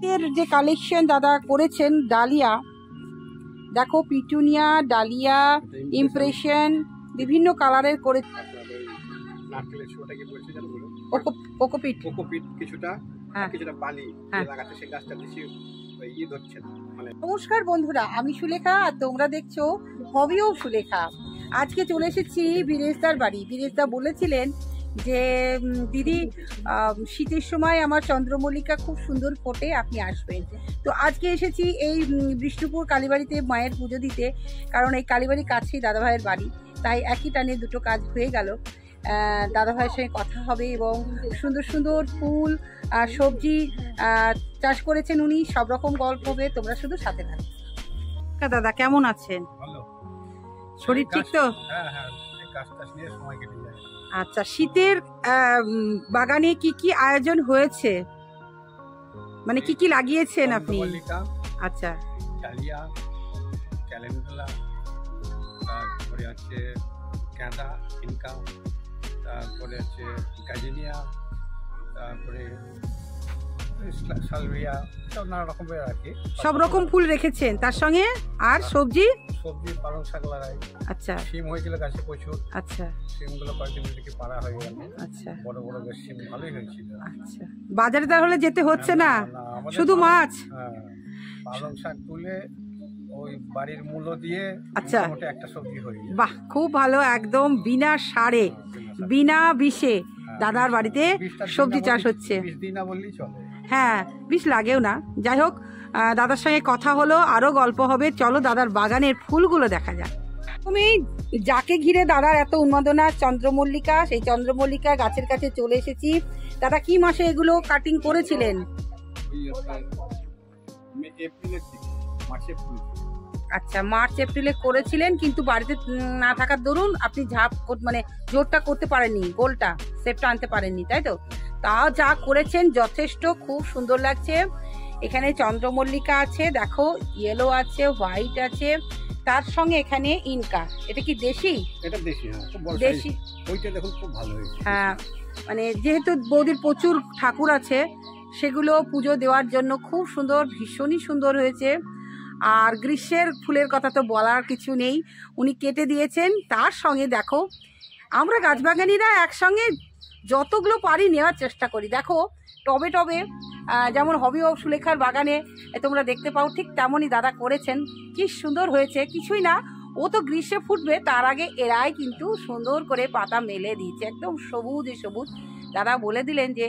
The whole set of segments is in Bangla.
এর যে কালেকশন দাদা করেছেন ডালিয়া, দেখো পিটুনিয়া, ডালিয়া, ইমপ্রেশন বিভিন্ন কালারের করে। নারকেলের ছোটটাকে বলছে জানো বলো, কোকোপিট কিছুটা কিছুটা বালি লাগাতে সেই গাছটা বেশি ইয়ে ধরছে না মানে। নমস্কার বন্ধুরা, আমি সুলেখা আর তোমরা দেখছো হবি অফ সুলেখা। আজকে চলে এসেছি বীরেশদার বাড়ি। বীরেশদা বলেছিলেন যে দিদি শীতের সময় আমার চন্দ্রমল্লিকা খুব সুন্দর ফোটে, আপনি আসবেন। তো আজকে এসেছি এই বিষ্ণুপুর কালীবাড়িতে মায়ের পুজো দিতে, কারণ এই কালীবাড়ির কাছেই দাদাভাইয়ের বাড়ি, তাই একই টানে দুটো কাজ হয়ে গেল। দাদাভাইয়ের সঙ্গে কথা হবে এবং সুন্দর সুন্দর ফুল সবজি চাষ করেছেন উনি, সব রকম গল্প হবে, তোমরা শুধু সাথে থাকো। দাদা কেমন আছেন? শরীর ঠিক তো? আচ্ছা, শীতের বাগানে কি কি আয়োজন হয়েছে, মানে কি কি লাগিয়েছেন আপনি? আচ্ছা, ডালিয়া, ক্যালেন্ডুলা, তারপরে আছে গাঁদা, ইনকা, তারপরে আছে গাজেনিয়া, তারপরে সালভিয়া, সব নানা রকমের আর কি, সব রকম ফুল রেখেছেন। তার সঙ্গে আর সবজি পালং শাক লাগাই। আচ্ছা, শিম হয়েছিল গাছে প্রচুর। আচ্ছা, শিমগুলো কয়েকদিন থেকে পাড়া হয়ে গেল। আচ্ছা, বড় বড় বেশ শিম ভালোই হয়েছিল। আচ্ছা, বাজারে তাহলে যেতে হচ্ছে না, শুধু মাছ? পালং শাক তুলে ওই বাড়ির মূল্য দিয়ে আচ্ছা একটা সবজি হয়ে যায়। বাহ, খুব ভালো, একদম বিনা সারে বিনা বিষে দাদার বাড়িতে সবজি চাষ হচ্ছে। হ্যাঁ, বিষ লাগেও না। যাই হোক, দাদার সঙ্গে কথা হলো, আরো গল্প হবে। চলো দাদার বাগানের ফুলগুলো দেখা যাক। তুমি যাকে ঘিরে দাদার এত উন্মাদনা, চন্দ্রমল্লিকা, সেই চন্দ্রমল্লিকা গাছের কাছে চলে এসেছি। দাদা কি মাসে এগুলো কাটিং করেছিলেন? আচ্ছা, মার্চ এপ্রিলে করেছিলেন, কিন্তু বাড়িতে না থাকার দরুন আপনি মানে জোরটা করতে পারেননি, গোলটা শেপটা আনতে পারেননি, তাই তো? তাও যা করেছেন যথেষ্ট, খুব সুন্দর লাগছে। এখানে চন্দ্রমল্লিকা আছে, দেখো ইয়েলো আছে, হোয়াইট আছে, তার সঙ্গে এখানে ইনকা। এটা কি দেশি? এটা দেশি, হ্যাঁ, দেশি। ওইটা দেখুন খুব ভালো হয়েছে। হ্যাঁ, মানে যেহেতু বৌদির প্রচুর ঠাকুর আছে, সেগুলো পুজো দেওয়ার জন্য খুব সুন্দর, ভীষণই সুন্দর হয়েছে। আর গ্রীষ্মের ফুলের কথা তো বলার কিছু নেই, উনি কেটে দিয়েছেন। তার সঙ্গে দেখো আমরা গাছবাগানিরা একসঙ্গে যতগুলো পারি নেওয়ার চেষ্টা করি। দেখো টবে টবে, যেমন হবি অফ সুলেখার বাগানে তোমরা দেখতে পাও, ঠিক তেমনই দাদা করেছেন। কি সুন্দর হয়েছে। কিছুই না, ও তো গ্রীষ্মে ফুটবে, তার আগে এরাই কিন্তু সুন্দর করে পাতা মেলে দিয়েছে, একদম সবুজ সবুজ। দাদা বলে দিলেন যে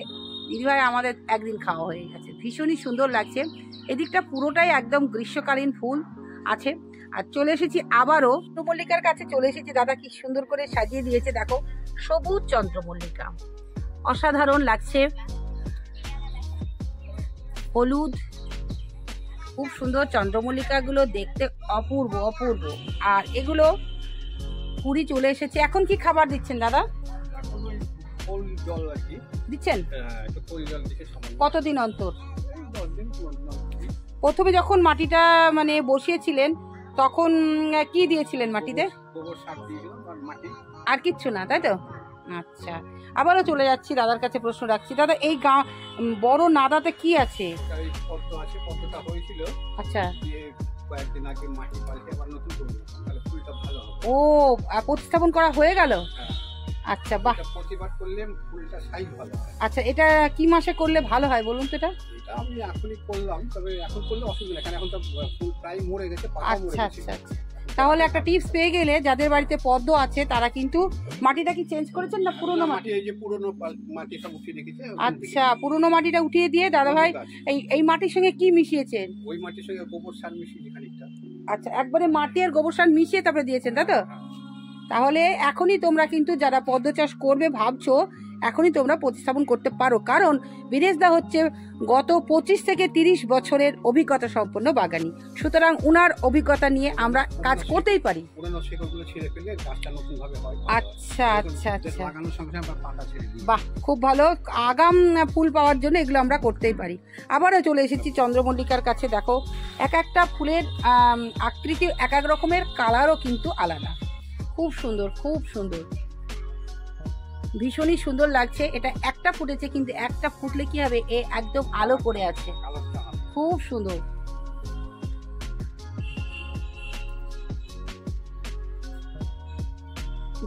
দিদিভাই আমাদের একদিন খাওয়া হয়ে গেছে। ভীষণই সুন্দর লাগছে। এদিকটা পুরোটাই একদম গ্রীষ্মকালীন ফুল আছে। আর চলে এসেছি আবারও চন্দ্রমল্লিকার কাছে চলে এসেছি। দাদা কি সুন্দর করে সাজিয়ে দিয়েছে, দেখো সবুজ চন্দ্রমল্লিকা, অসাধারণ লাগছে। হলুদ, খুব সুন্দর চন্দ্রমল্লিকা গুলো দেখতে, অপূর্ব অপূর্ব। আর এগুলো পুরি চলে এসেছে। এখন কি খাবার দিচ্ছেন দাদা? দিচ্ছেন কতদিন অন্তর? প্রথমে যখন মাটিটা মানে বসিয়েছিলেন তখন কি দিয়েছিলেন মাটিতে? আর কিচ্ছু না, তাই তো? আচ্ছা, আবারও চলে যাচ্ছি দাদার কাছে, প্রশ্ন রাখছি। দাদা এই বড় নাদাতে কি আছে? আচ্ছা, ও প্রতিস্থাপন করা হয়ে গেল। আচ্ছা, বাহ। আচ্ছা, এটা কি মাসে করলে ভালো হয় বলুন তো? এটা আমি এখনই করলাম, তবে এখন করলে অসুবিধা, কারণ এখন তো ফুল প্রায় মরে গেছে। আচ্ছা আচ্ছা আচ্ছা, তাহলে একটা টিপস পেয়ে গেলে, যাদের বাড়িতে পদ্ম আছে তারা কিন্তু মাটিটা কি চেঞ্জ করেছেন না পুরনো মাটি? এই যে পুরনো মাটি সব উঠিয়ে রেখেছে। আচ্ছা, পুরনো মাটিটা উঠিয়ে দিয়ে দাদা ভাই এই মাটির সঙ্গে কি মিশিয়েছেন? ওই মাটির সঙ্গে গোবর সার মিশিয়ে খানিকটা। আচ্ছা, একবারে মাটি আর গোবর সার মিশিয়ে তারপরে দিয়েছেন, তাই তো? তাহলে এখনই তোমরা কিন্তু যারা পদ্ম চাষ করবে ভাবছো, এখনই তোমরা প্রতিস্থাপন করতে পারো, কারণ বীরেশদা হচ্ছে গত 25 থেকে 30 বছরের অভিজ্ঞতা সম্পন্ন বাগানি। সুতরাং উনার অভিজ্ঞতা নিয়ে আমরা কাজ করতেই পারি। আচ্ছা আচ্ছা আচ্ছা, বাহ, খুব ভালো। আগাম ফুল পাওয়ার জন্য এগুলো আমরা করতেই পারি। আবারও চলে এসেছি চন্দ্রমল্লিকার কাছে। দেখো এক একটা ফুলের আকৃতি এক এক রকমের, কালারও কিন্তু আলাদা। খুব সুন্দর, খুব সুন্দর, ভীষণই সুন্দর লাগছে। এটা একটা ফুটেছে, কিন্তু একটা ফুটলে কি হবে, এ একদম আলো পড়ে আছে। খুব সুন্দর।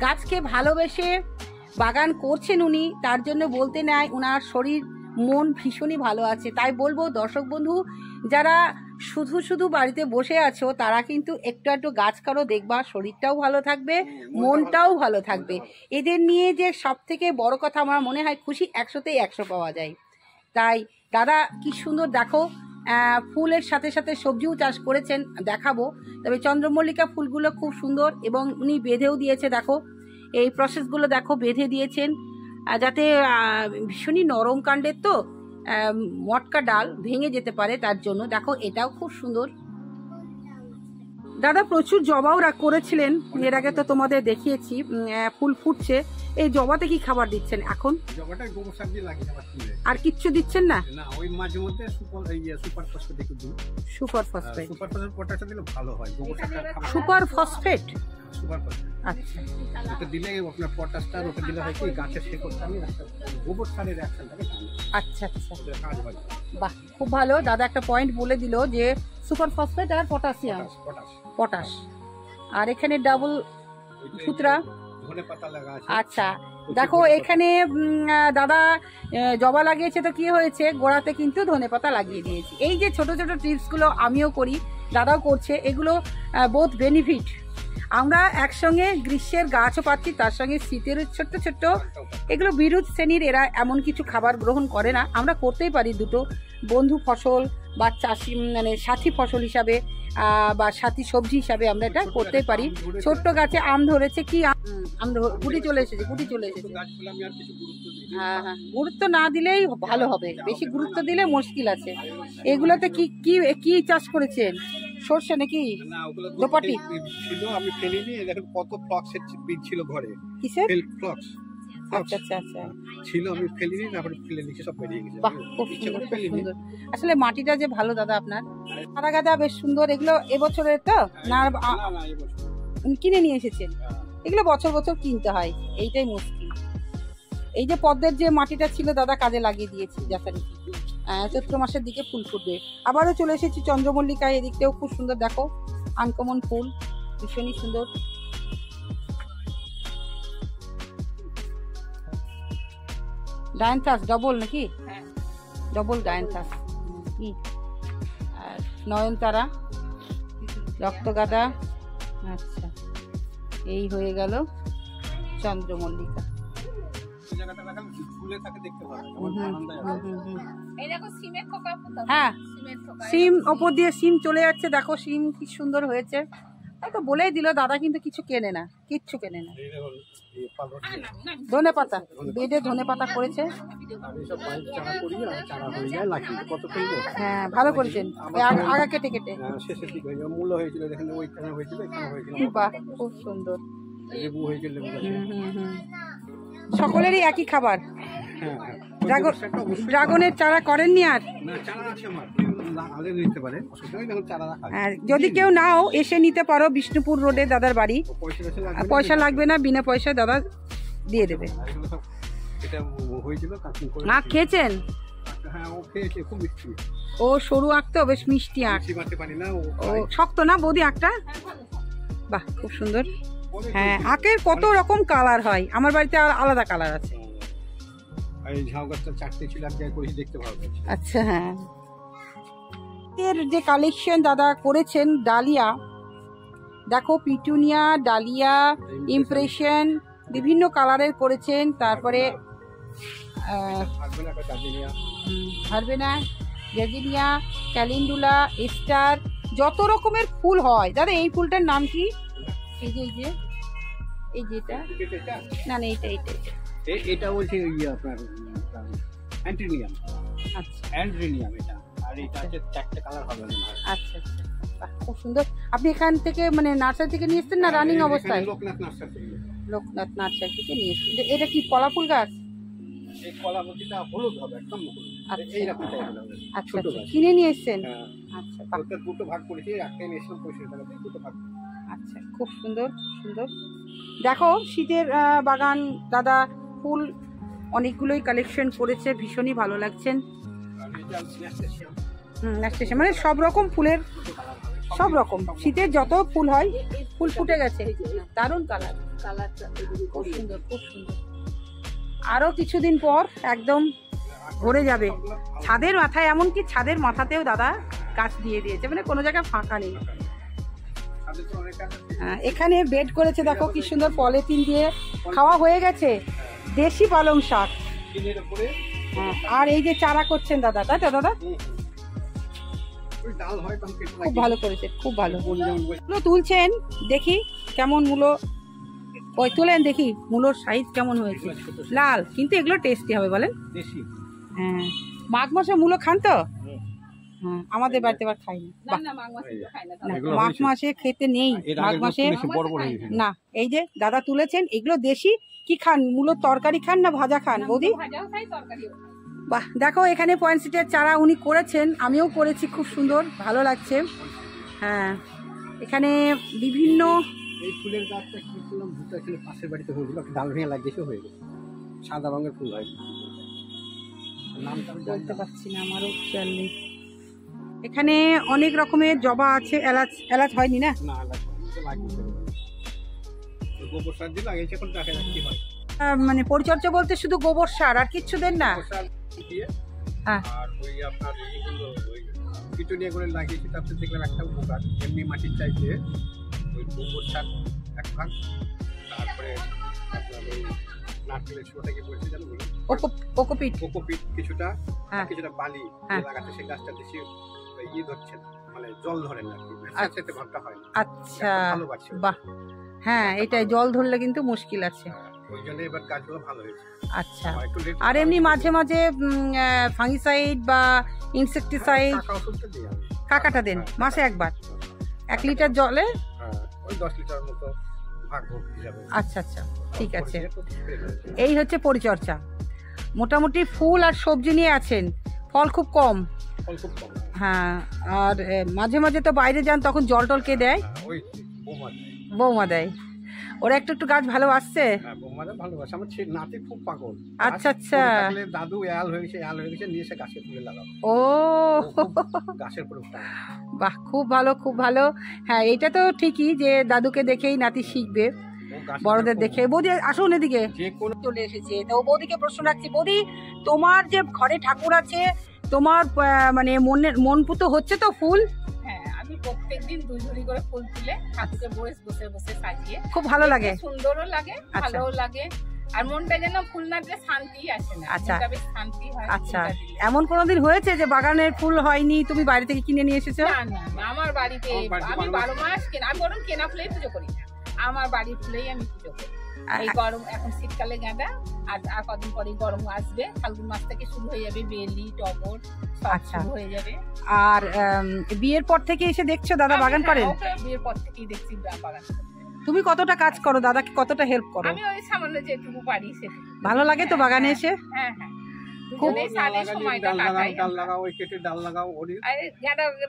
গাছকে ভালোবেসে বাগান করছেন উনি, তার জন্য বলতে নাই ওনার শরীর মন ভীষণই ভালো আছে। তাই বলবো দর্শক বন্ধু, যারা শুধু শুধু বাড়িতে বসে আছো তারা কিন্তু একটু একটু গাছ করো, দেখবা শরীরটাও ভালো থাকবে, মনটাও ভালো থাকবে। এদের নিয়ে যে সব থেকে বড় কথা আমার মনে হয় খুশি 100তেই 100 পাওয়া যায়। তাই দাদা কি সুন্দর দেখো, ফুলের সাথে সাথে সবজিও চাষ করেছেন, দেখাবো। তবে চন্দ্রমল্লিকা ফুলগুলো খুব সুন্দর এবং উনি বেঁধেও দিয়েছে, দেখো এই প্রসেসগুলো দেখো, বেঁধে দিয়েছেন যাতে ভীষণই নরম কাণ্ডের তো মটকা ডাল ভেঙে যেতে পারে, তার জন্য দেখো এটাও খুব সুন্দর। দাদা প্রচুর জবাও করেছিলেন এর আগে, তো তোমাদের দেখিয়েছি ফুল ফুটছে। এই জবাতে কি খাবার দিচ্ছেন এখন? জবাটা গোবর সার দিয়ে লাগিয়ে আবার তুলে। আর কিচ্ছু দিচ্ছেন না? না, ওই মাঝে মধ্যে সুপার ফসফেট একটু দিই। সুপার ফসফেট, সুপার ফসফেট পটাশটা দিলে ভালো হয়। গোবর সারটা সুপার ফসফেট, সুপার ফসফেট আচ্ছা ওটা দিলে আপনার পটাশটা ওটা দিলে হয় কি গাছের শেকড়টা আমি গোবর সারের অ্যাকশনটাকে টানে। আচ্ছা আচ্ছা, কাজ হয়। বাহ খুব ভালো। দাদা একটা পয়েন্ট বলে দিল যে সুপার ফসফেট আর পটাশিয়াম, পটাশ। আর এখানে ডাবল ফুতরা ধনেপাতা লাগা আছে। আচ্ছা দেখো এখানে দাদা জবা লাগিয়েছে, তো কি হয়েছে গোড়াতে কিন্তু ধনেপাতা লাগিয়ে দিয়েছি। এই যে ছোট ছোট টিপসগুলো আমিও করি, দাদাও করছে, এগুলো বোথ বেনিফিট। আমরা একসঙ্গে গ্রীষ্মের গাছও পাচ্ছি, তার সঙ্গে শীতের ছোট্ট ছোট্ট এগুলো বিরোধ শ্রেণীর, এরা এমন কিছু খাবার গ্রহণ করে না, আমরা করতেই পারি। দুটো বন্ধু ফসল বা চাষি মানে সাথী ফসল হিসাবে বা সাথী সবজি হিসাবে আমরা এটা করতেই পারি। ছোট্ট গাছে আম ধরেছে, কি আম গুটি চলে এসেছে, গুটি চলে এসেছে। হ্যাঁ হ্যাঁ, গুরুত্ব না দিলেই ভালো হবে, বেশি গুরুত্ব দিলে মুশকিল আছে। এগুলোতে কি কি কি চাষ করেছেন? সর্ষে নাকি দোপাটি ছিল, আমি ফেলিনি। দেখেন কত ফ্লক্সের বীজ ছিল ঘরে। কিসের ফ্লক্স? আচ্ছা আচ্ছা আচ্ছা, ছিল, আমি ফেলিনি, তারপরে ফেলে দিয়েছি, সব বেরিয়ে গেছে। বাহ খুব সুন্দর, খুব সুন্দর। আসলে মাটিটা যে ভালো দাদা আপনার। সাদা গাঁদা বেশ সুন্দর। এগুলো এবছরের তো না? কিনে নিয়ে এসেছেন? এগুলো বছর বছর কিনতে হয়, এইটাই মুশকিল। এই যে পদ্মের যে মাটিটা ছিল দাদা কাজে লাগিয়ে দিয়েছি, যথারীতি চৈত্র মাসের দিকে ফুল ফুটবে। আবারও চলে এসেছি চন্দ্রমল্লিকায়, এদিকটাও খুব সুন্দর, দেখো আনকমন ফুল, ভীষণই সুন্দর। ডায়ান্থাস ডবল নাকি? Double Dianthus. কি আর নয়নতারা, রক্তগাঁদা। আচ্ছা, এই হয়ে গেল চন্দ্রমল্লিকা। হ্যাঁ, সিম ওপর দিয়ে সিম চলে যাচ্ছে, দেখো সিম কি সুন্দর হয়েছে। তো বলেই দিল দাদা, কিন্তু কিছু কেনে না, কিচ্ছু কেনে না। ধনে পাতা, বেডে ধনে পাতা করেছে। হ্যাঁ ভালো করেছেন, আগা কেটে কেটে শেষের দিকে মূল্য হয়েছিল, দেখেন ওইখানে হয়েছিল, এখানে হয়েছিল। বাহ খুব সুন্দর। লেবু হয়েছিল, সকলেরই একই খাবার। ড্রাগনের চারা করেননি? আর যদি কেউ নাও এসে নিতে পারো, বিষ্ণুপুর রোডে দাদার বাড়ি। পয়সা লাগবে না, বিনা পয়সায় দাদা দিয়ে দেবে। আখ খেয়েছেন? ও সরু আখ তো, বেশ মিষ্টি আখ। ও শক্ত না বৌদি আখটা? বাহ খুব সুন্দর। হ্যাঁ, আখের কত রকম কালার হয়, আমার বাড়িতে আর আলাদা কালার আছে। আচ্ছা হ্যাঁ, এর যে কালেকশন দাদা করেছেন, ডালিয়া দেখো, পিটুনিয়া, ডালিয়া, ইমপ্রেশন, বিভিন্ন কালারের করেছেন। তারপরে ভারবেনা, গেজিনিয়া, ক্যালেন্ডুলা, স্টার, যত রকমের ফুল হয় দাদা। এই ফুলটার নাম কি? এই যে এই যে এটা না না, এটা বলছি আপনার অ্যান্ট্রিনিয়াম। আচ্ছা অ্যান্ট্রিনিয়াম এটা, আর এটা হচ্ছে চারটে কালার হবে। আচ্ছা আচ্ছা, খুব সুন্দর। আপনি এখান থেকে মানে নার্সারি থেকে নিয়ে এসছেন না রানিং অবস্থায়? লোকনাথ নার্সারি থেকে। লোকনাথ নার্সারি থেকে নিয়ে এসছেন। এটা কি কলা ফুল গাছ? এই কলা মতিটা হলুদ হবে, একদম হলুদ। এই রকম টাইপের হবে। আচ্ছা, কিনে নিয়ে এসছেন? আচ্ছা, ওটা দুটো ভাগ করেছি, একটা নিয়ে এসেছিলাম 65 টাকা দিয়ে, দুটো ভাগ। আচ্ছা, খুব সুন্দর সুন্দর। দেখো শীতের বাগান দাদা, ফুল অনেকগুলোই কালেকশন করেছে, ভীষণই ভালো লাগছেন। স্টেশন মানে সব রকম ফুলের, সব রকম শীতের যত ফুল হয়, ফুল ফুটে গেছে, দারুণ কালার, খুব সুন্দর খুব সুন্দর। আরো কিছুদিন পর একদম ভরে যাবে ছাদের মাথায়, এমনকি ছাদের মাথাতেও দাদা গাছ দিয়ে দিয়েছে, মানে কোনো জায়গায় ফাঁকা নেই। এখানে বেড করেছে, দেখো কি সুন্দর পলিথিন দিয়ে, খাওয়া হয়ে গেছে দেশি পালং শাক। আর এই যে চারা করছেন দাদা, তাই তো দাদা? খুব ভালো করেছে, খুব ভালো। মূলো তুলছেন, দেখি কেমন মূলো, ওই তুলেন দেখি মূলোর সাইজ কেমন হয়েছে, লাল, কিন্তু এগুলো টেস্টি হবে বলেন? হ্যাঁ, মাঘ মাসে মূলো খান তো? হ্যাঁ, আমাদের বাড়িতে আবার খাই না, মাঘ মাসে খেতে নেই, মাঘ মাসে না। এই যে দাদা তুলেছেন, এগুলো দেশি। কি খান, মূলোর তরকারি খান না ভাজা খান বৌদি? বাহ, দেখো এখানে পয়েন্টসিটের চারা উনি করেছেন, আমিও করেছি, খুব সুন্দর, ভালো লাগছে। হ্যাঁ, এখানে বিভিন্ন এই ফুলের গাছটা কি করলাম, দুটো ছিল পাশের বাড়িতে হয়েছিল, ডাল ভেঙে লাগিয়েছে, হয়ে গেছে, সাদা রঙের ফুল হয়, নামটা বলতে পারছি না, আমারও খেয়াল নেই। এখানে অনেক রকমের জবা আছে, এলাচ, এলাচ হয়নি না? গোবর সার দিয়ে লাগিয়েছে, এখন দেখা যাক কি হয়। মানে পরিচর্যা বলতে শুধু গোবর সার, আর কিচ্ছু দেন না? হ্যাঁ, আর ওই আপনার এইগুলো ওই পিটুনিয়া করে লাগিয়েছি, তারপরে দেখলাম একটা উপকার, এমনি মাটির চাইতে ওই গোবর সার এক ভাগ, তারপরে আপনার ওই নারকেলের ছোটাকে বলছে জানো, কোকোপিট, কোকোপিট কিছুটা, কিছুটা বালি লাগাতে, সেই গাছটা বেশি ধরছে না, মানে জল ধরে না, সেতে ঘরটা হয়। আচ্ছা, বাহ, হ্যাঁ, এটাই জল ধরলে কিন্তু মুশকিল আছে, ওই জন্য এবার গাছগুলো ভালো হয়েছে। আচ্ছা, আর এমনি মাঝে মাঝে ফাঙ্গিসাইড বা ইনসেকটিসাইড কাকাটা দেন মাসে একবার, 1 লিটার জলে ওই 10 লিটার মতো ভাগ হিসাবে। আচ্ছা আচ্ছা, ঠিক আছে। এই হচ্ছে পরিচর্যা। মোটামুটি ফুল আর সবজি নিয়ে আছেন, ফল খুব কম। হ্যাঁ, আর মাঝে মাঝে তো বাইরে যান, তখন জল টল কে দেয়? বৌমা দেয়। ওরা একটু একটু গাছ ভালো আসছে। আমার নাতি খুব পাগল। আচ্ছা আচ্ছা, দাদু এল হয়ে গেছে, নিয়ে এসে গাছে তুলে লাগাও। ও, গাছের উপরে বাহ, খুব ভালো খুব ভালো। হ্যাঁ, এটা তো ঠিকই যে দাদুকে দেখেই নাতি শিখবে, বড়দের দেখে। বৌদি আসুন এদিকে, চলে এসেছে। তো বৌদিকে প্রশ্ন রাখছি, বৌদি তোমার যে ঘরে ঠাকুর আছে, তোমার মানে মন পুতো হচ্ছে তো ফুল? হ্যাঁ, আমি প্রত্যেকদিন 2 ঝুড়ি করে ফুল তুলে ঠাকুরকে বসে বসে সাজিয়ে, খুব ভালো লাগে, সুন্দরও লাগে, ভালোও লাগে, আর মনটা যেন ফুল না দিলে শান্তি আসে না। আচ্ছা, শান্তি হয়। আচ্ছা, এমন কোনোদিন হয়েছে যে বাগানের ফুল হয়নি, তুমি বাইরে থেকে কিনে নিয়ে এসেছো? না না, আমার বাড়িতে আমি 12 মাস আমি বরং কেনা ফুলেই পুজো করি না, আমার বাড়ির ফুলেই আমি পুজো করি। এই গরম, এখন শীতকালে গাঁদা, আর কদিন পরে গরম আসবে, ফাল্গুন মাস থেকে শুরু হয়ে যাবে বেলি, টগর, আচ্ছা হয়ে যাবে। আর বিয়ের পর থেকে এসে দেখছো দাদা বাগান করেন? বিয়ের পর থেকেই দেখছি বাগান। তুমি কতটা কাজ করো, দাদাকে কতটা হেল্প করো? আমি ওই সামান্য যেটুকু পারি সেটুকু। ভালো লাগে তো বাগানে এসে? হ্যাঁ হ্যাঁ,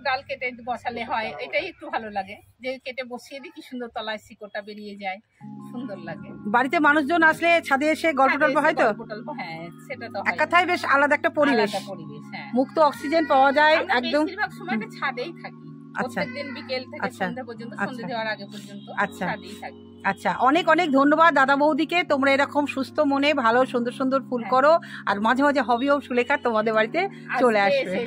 ডাল কেটে বসালে হয়, এটাই একটু ভালো লাগে, যে কেটে বসিয়ে দিই, কি সুন্দর তলায় শিকড়টা বেরিয়ে যায়, সুন্দর লাগে। বাড়িতে মানুষজন আসলে ছাদে এসে গল্প টল্প হয় তো? হ্যাঁ, সেটা তো এক কথায় বেশ আলাদা একটা পরিবেশ, হ্যাঁ, মুক্ত অক্সিজেন পাওয়া যায় একদম। বেশিরভাগ সময়টা ছাদেই থাকি, প্রত্যেকদিন বিকেল থেকে সন্ধ্যা পর্যন্ত, সন্ধ্যা দেওয়ার আগে পর্যন্ত ছাদেই থাকি। আচ্ছা, অনেক অনেক ধন্যবাদ দাদা বৌদিকে। তোমরা এরকম সুস্থ মনে ভালো সুন্দর সুন্দর ফুল করো, আর মাঝে মাঝে হবিও সুলেখা তোমাদের বাড়িতে চলে আসবে,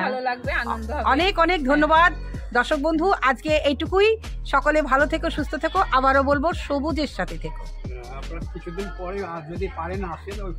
ভালো লাগবে, আনন্দ হবে। অনেক অনেক ধন্যবাদ দর্শক বন্ধু, আজকে এইটুকুই। সকলে ভালো থেকো, সুস্থ থেকো, আবারও বলবো সবুজের সাথে থেকো। আপনারা কিছুদিন পরে যদি পারেন আসেন, ওই